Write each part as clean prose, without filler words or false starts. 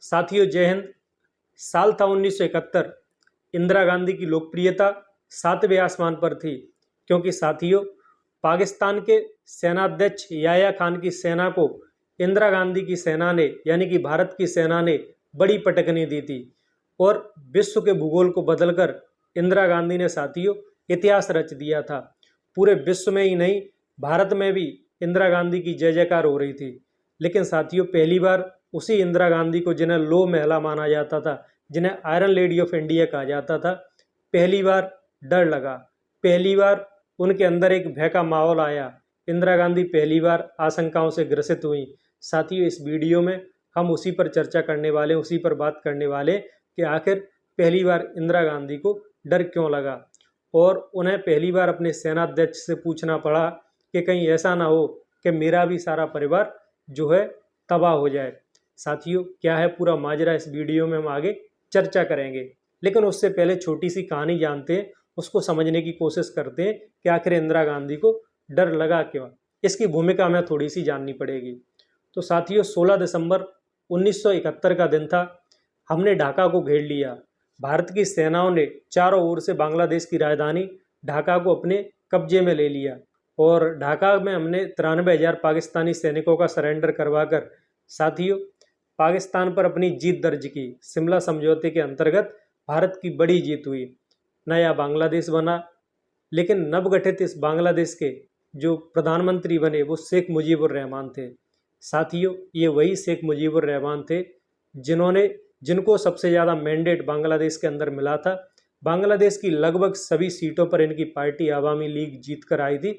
साथियों जय हिंद। साल था 1971। इंदिरा गांधी की लोकप्रियता 7वें आसमान पर थी, क्योंकि साथियों पाकिस्तान के सेनाध्यक्ष याह्या खान की सेना को इंदिरा गांधी की सेना ने यानी कि भारत की सेना ने बड़ी पटकनी दी थी और विश्व के भूगोल को बदलकर इंदिरा गांधी ने साथियों इतिहास रच दिया था। पूरे विश्व में ही नहीं, भारत में भी इंदिरा गांधी की जय जयकार हो रही थी। लेकिन साथियों पहली बार उसी इंदिरा गांधी को, जिन्हें लौह महिला माना जाता था, जिन्हें आयरन लेडी ऑफ इंडिया कहा जाता था, पहली बार डर लगा। पहली बार उनके अंदर एक भय का माहौल आया। इंदिरा गांधी पहली बार आशंकाओं से ग्रसित हुई। साथियों इस वीडियो में हम उसी पर चर्चा करने वाले, उसी पर बात करने वाले कि आखिर पहली बार इंदिरा गांधी को डर क्यों लगा और उन्हें पहली बार अपने सेनाध्यक्ष से पूछना पड़ा कि कहीं ऐसा ना हो कि मेरा भी सारा परिवार जो है तबाह हो जाए। साथियों क्या है पूरा माजरा, इस वीडियो में हम आगे चर्चा करेंगे, लेकिन उससे पहले छोटी सी कहानी जानते हैं, उसको समझने की कोशिश करते हैं कि आखिर इंदिरा गांधी को डर लगा क्यों। इसकी भूमिका हमें थोड़ी सी जाननी पड़ेगी। तो साथियों 16 दिसंबर 1971 का दिन था। हमने ढाका को घेर लिया। भारत की सेनाओं ने चारों ओर से बांग्लादेश की राजधानी ढाका को अपने कब्जे में ले लिया और ढाका में हमने 93,000 पाकिस्तानी सैनिकों का सरेंडर करवाकर साथियों पाकिस्तान पर अपनी जीत दर्ज की। शिमला समझौते के अंतर्गत भारत की बड़ी जीत हुई, नया बांग्लादेश बना। लेकिन नवगठित इस बांग्लादेश के जो प्रधानमंत्री बने वो शेख मुजीबुर रहमान थे। साथियों ये वही शेख मुजीबुर रहमान थे जिनको सबसे ज़्यादा मैंडेट बांग्लादेश के अंदर मिला था। बांग्लादेश की लगभग सभी सीटों पर इनकी पार्टी अवामी लीग जीत कर आई थी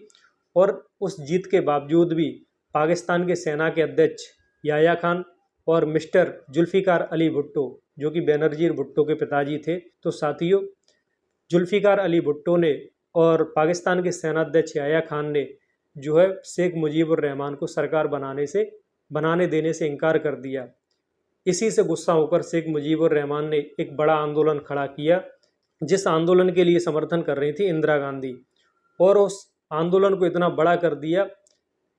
और उस जीत के बावजूद भी पाकिस्तान के सेना के अध्यक्ष याह्या खान और मिस्टर जुल्फ़िकार अली भुट्टो, जो कि बेनज़ीर भुट्टो के पिताजी थे, तो साथियों जुल्फ़िकार अली भुट्टो ने और पाकिस्तान के सेनाध्यक्ष याह्या खान ने जो है शेख मुजीबुर रहमान को सरकार बनाने देने से इनकार कर दिया। इसी से गुस्सा होकर शेख मुजीबुर रहमान ने एक बड़ा आंदोलन खड़ा किया, जिस आंदोलन के लिए समर्थन कर रही थी इंदिरा गांधी, और उस आंदोलन को इतना बड़ा कर दिया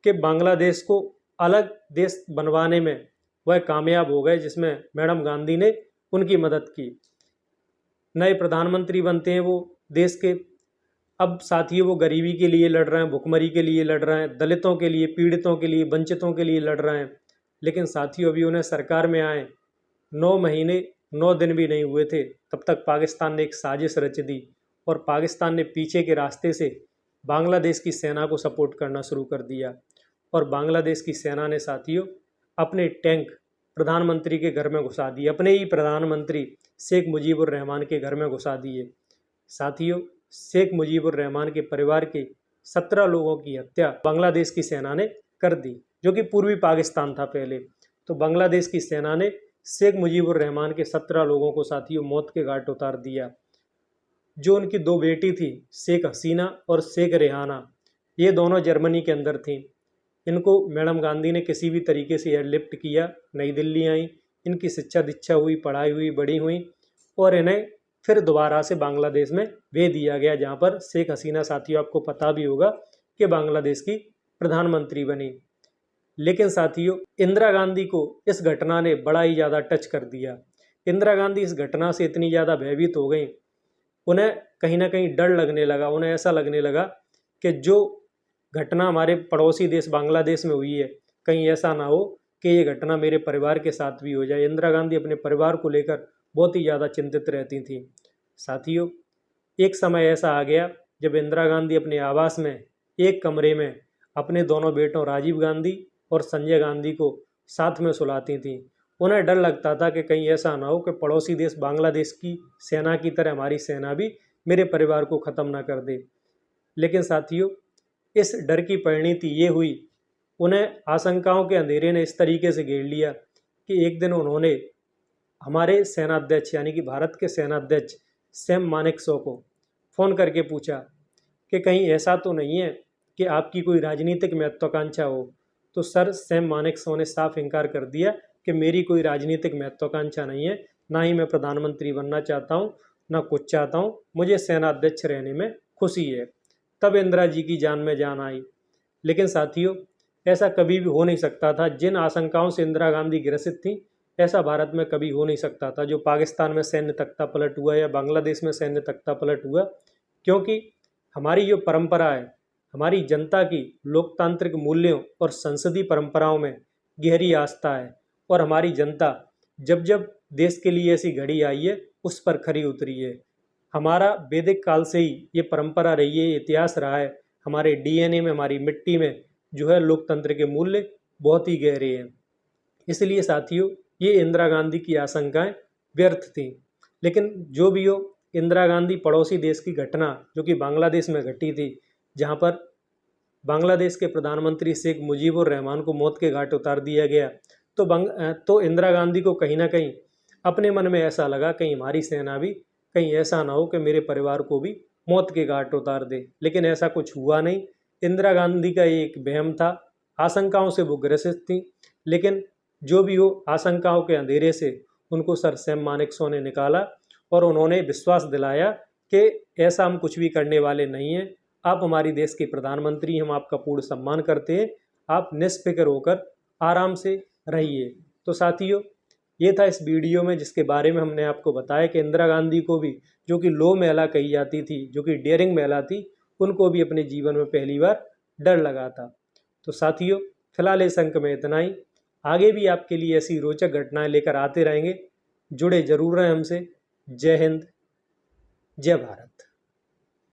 कि बांग्लादेश को अलग देश बनवाने में वह कामयाब हो गए, जिसमें मैडम गांधी ने उनकी मदद की। नए प्रधानमंत्री बनते हैं वो देश के। अब साथियों वो गरीबी के लिए लड़ रहे हैं, भुखमरी के लिए लड़ रहे हैं, दलितों के लिए, पीड़ितों के लिए, वंचितों के लिए लड़ रहे हैं। लेकिन साथियों अभी उन्हें सरकार में आए 9 महीने 9 दिन भी नहीं हुए थे, तब तक पाकिस्तान ने एक साजिश रच दी और पाकिस्तान ने पीछे के रास्ते से बांग्लादेश की सेना को सपोर्ट करना शुरू कर दिया। और बांग्लादेश की सेना ने साथियों अपने टैंक प्रधानमंत्री के घर में घुसा दिए, अपने ही प्रधानमंत्री शेख मुजीबुर रहमान के घर में घुसा दिए। साथियों शेख मुजीबुर रहमान के परिवार के 17 लोगों की हत्या बांग्लादेश की सेना ने कर दी, जो कि पूर्वी पाकिस्तान था पहले। तो बांग्लादेश की सेना ने शेख मुजीबुर रहमान के 17 लोगों को साथियों मौत के घाट उतार दिया। जो उनकी 2 बेटी थी, शेख हसीना और शेख रेहाना, ये दोनों जर्मनी के अंदर थीं। इनको मैडम गांधी ने किसी भी तरीके से एयरलिफ्ट किया, नई दिल्ली आई, इनकी शिक्षा दीक्षा हुई, पढ़ाई हुई, बड़ी हुई और इन्हें फिर दोबारा से बांग्लादेश में भेज दिया गया, जहाँ पर शेख हसीना साथियों आपको पता भी होगा कि बांग्लादेश की प्रधानमंत्री बनी। लेकिन साथियों इंदिरा गांधी को इस घटना ने बड़ा ही ज़्यादा टच कर दिया। इंदिरा गांधी इस घटना से इतनी ज़्यादा भयभीत हो गई, उन्हें कहीं ना कहीं डर लगने लगा। उन्हें ऐसा लगने लगा कि जो घटना हमारे पड़ोसी देश बांग्लादेश में हुई है, कहीं ऐसा ना हो कि ये घटना मेरे परिवार के साथ भी हो जाए। इंदिरा गांधी अपने परिवार को लेकर बहुत ही ज़्यादा चिंतित रहती थी। साथियों एक समय ऐसा आ गया जब इंदिरा गांधी अपने आवास में एक कमरे में अपने दोनों बेटों राजीव गांधी और संजय गांधी को साथ में सुलाती थीं। उन्हें डर लगता था कि कहीं ऐसा ना हो कि पड़ोसी देश बांग्लादेश की सेना की तरह हमारी सेना भी मेरे परिवार को ख़त्म ना कर दे। लेकिन साथियों इस डर की परिणति ये हुई, उन्हें आशंकाओं के अंधेरे ने इस तरीके से घेर लिया कि एक दिन उन्होंने हमारे सेनाध्यक्ष यानी कि भारत के सेनाध्यक्ष सैम मानेकशॉ को फ़ोन करके पूछा कि कहीं ऐसा तो नहीं है कि आपकी कोई राजनीतिक महत्वाकांक्षा हो। तो सर सैम मानेकशॉ ने साफ इनकार कर दिया कि मेरी कोई राजनीतिक महत्वाकांक्षा नहीं है, ना ही मैं प्रधानमंत्री बनना चाहता हूँ, ना कुछ चाहता हूँ, मुझे सेनाध्यक्ष रहने में खुशी है। तब इंदिरा जी की जान में जान आई। लेकिन साथियों ऐसा कभी भी हो नहीं सकता था। जिन आशंकाओं से इंदिरा गांधी ग्रसित थी ऐसा भारत में कभी हो नहीं सकता था जो पाकिस्तान में सैन्य तख्ता पलट हुआ या बांग्लादेश में सैन्य तख्ता पलट हुआ, क्योंकि हमारी जो परंपरा है, हमारी जनता की लोकतांत्रिक मूल्यों और संसदीय परंपराओं में गहरी आस्था है और हमारी जनता जब जब देश के लिए ऐसी घड़ी आई है उस पर खरी उतरी है। हमारा वैदिक काल से ही ये परंपरा रही है, इतिहास रहा है, हमारे डीएनए में, हमारी मिट्टी में जो है लोकतंत्र के मूल्य बहुत ही गहरे हैं। इसलिए साथियों, ये इंदिरा गांधी की आशंकाएं व्यर्थ थीं। लेकिन जो भी हो, इंदिरा गांधी पड़ोसी देश की घटना जो कि बांग्लादेश में घटी थी, जहां पर बांग्लादेश के प्रधानमंत्री शेख मुजीबुर रहमान को मौत के घाट उतार दिया गया, तो इंदिरा गांधी को कहीं ना कहीं अपने मन में ऐसा लगा कहीं हमारी सेना भी कहीं ऐसा ना हो कि मेरे परिवार को भी मौत के घाट उतार दे। लेकिन ऐसा कुछ हुआ नहीं। इंदिरा गांधी का ये एक वहम था, आशंकाओं से वो ग्रसित थी। लेकिन जो भी हो, आशंकाओं के अंधेरे से उनको सर सैम मानेकशॉ ने निकाला और उन्होंने विश्वास दिलाया कि ऐसा हम कुछ भी करने वाले नहीं हैं। आप हमारी देश के प्रधानमंत्री, हम आपका पूर्ण सम्मान करते हैं, आप निष्फिक्र होकर आराम से रहिए। तो साथियों, ये था इस वीडियो में जिसके बारे में हमने आपको बताया कि इंदिरा गांधी को भी, जो कि लो महिला कही जाती थी, जो कि डेयरिंग महिला थी, उनको भी अपने जीवन में पहली बार डर लगा था। तो साथियों, फिलहाल इस अंक में इतना ही। आगे भी आपके लिए ऐसी रोचक घटनाएं लेकर आते रहेंगे। जुड़े जरूर रहें हमसे। जय हिंद, जय भारत।